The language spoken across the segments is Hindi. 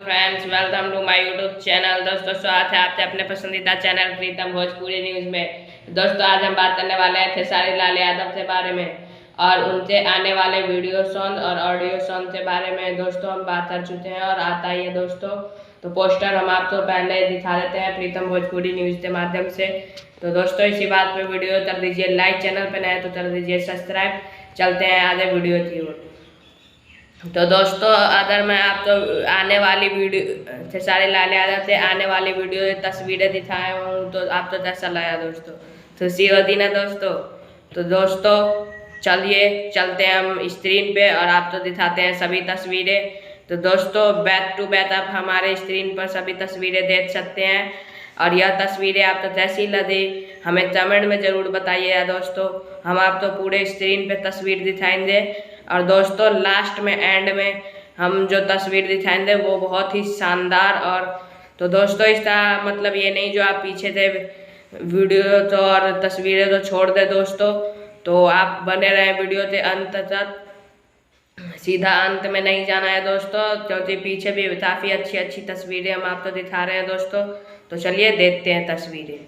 Friends, welcome to my YouTube channel. दोस्तों, स्वागत है आपके अपने पसंदीदा चैनल प्रीतम भोजपुरी न्यूज़ में। दोस्तों, आज हम बात करने वाले हैं खेसारी लाल यादव के बारे में और उनसे आने वाले वीडियो सॉन्ग और ऑडियो सॉन्ग के बारे में। दोस्तों, हम बात कर चुके हैं और आता ही है दोस्तों, तो पोस्टर हम आपको पहले दिखा देते हैं प्रीतम भोजपुरी न्यूज़ के माध्यम से। तो दोस्तों, इसी बात पर वीडियो कर दीजिए लाइक, चैनल पर नए तो कर दीजिए सब्सक्राइब। चलते हैं आगे वीडियो की ओर। तो दोस्तों, अगर मैं आपको आने वाली वीडियो खेसारी लाल यादव से आने वाली वीडियो तस्वीरें दिखाए हूँ तो आपको कैसा लगा दोस्तों? खुशी होती ना दोस्तों? तो दोस्तों, चलिए चलते हैं हम स्क्रीन पे और आपको दिखाते हैं सभी तस्वीरें। तो दोस्तों, बैक टू बैक आप हमारे स्क्रीन पर सभी तस्वीरें देख सकते हैं और यह तस्वीरें आपको कैसी लगी हमें कमेंट में ज़रूर बताइएगा दोस्तों। हम आपको पूरे स्क्रीन पे तस्वीर दिखाएंगे और दोस्तों लास्ट में एंड में हम जो तस्वीर दिखाएंगे वो बहुत ही शानदार। और तो दोस्तों, इसका मतलब ये नहीं जो आप पीछे से वीडियो तो और तस्वीरें तो छोड़ दे दोस्तों, तो आप बने रहें वीडियो के अंत तक। सीधा अंत में नहीं जाना है दोस्तों, क्योंकि पीछे भी काफ़ी अच्छी अच्छी तस्वीरें हम आपको दिखा रहे हैं दोस्तों। तो चलिए देखते हैं तस्वीरें।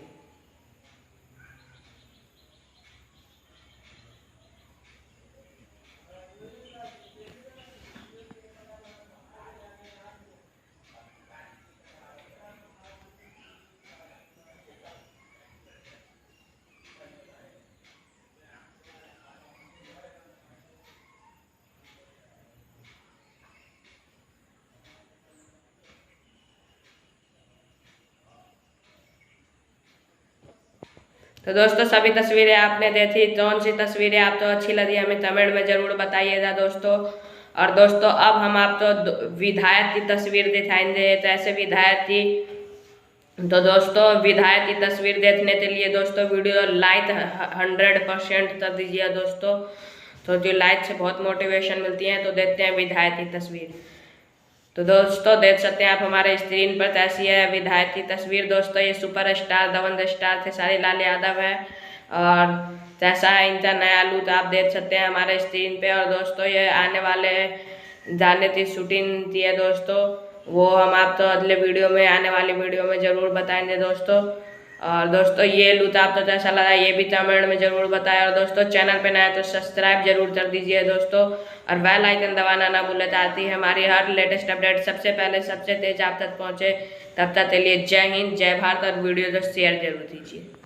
तो दोस्तों, सभी तस्वीरें आपने देखी, कौन सी तस्वीरें आपको अच्छी लगी हमें कमेंट में ज़रूर बताइएगा दोस्तों। और दोस्तों, अब हम आपको विधायक की तस्वीर दिखाएंगे। तो ऐसे विधायक की, तो दोस्तों विधायक की तस्वीर देखने के लिए दोस्तों वीडियो लाइक 100% कर दीजिए दोस्तों। तो जो लाइक से बहुत मोटिवेशन मिलती है। तो देखते हैं विधायक की तस्वीर। तो दोस्तों, देख सकते हैं आप हमारे स्क्रीन पर कैसी है विधायक की तस्वीर। दोस्तों, ये सुपर स्टार दबंग स्टार खेसारी लाल यादव है और कैसा है इनका नया लुक आप देख सकते हैं हमारे स्क्रीन पे। और दोस्तों, ये आने वाले गाने की शूटिंग की है दोस्तों, वो हम आपको अगले वीडियो में आने वाली वीडियो में ज़रूर बताएंगे दोस्तों। और दोस्तों, ये लुक आपको कैसा लगा ये भी कमेंट में ज़रूर बताएं। और दोस्तों, चैनल पे नया तो सब्सक्राइब जरूर कर दीजिए दोस्तों और बेल आइकन दबाना ना भूलें ताकि हमारी हर लेटेस्ट अपडेट सबसे पहले सबसे तेज आप तक पहुँचे। तब तक के लिए जय हिंद, जय भारत और वीडियो को शेयर जरूर कीजिए।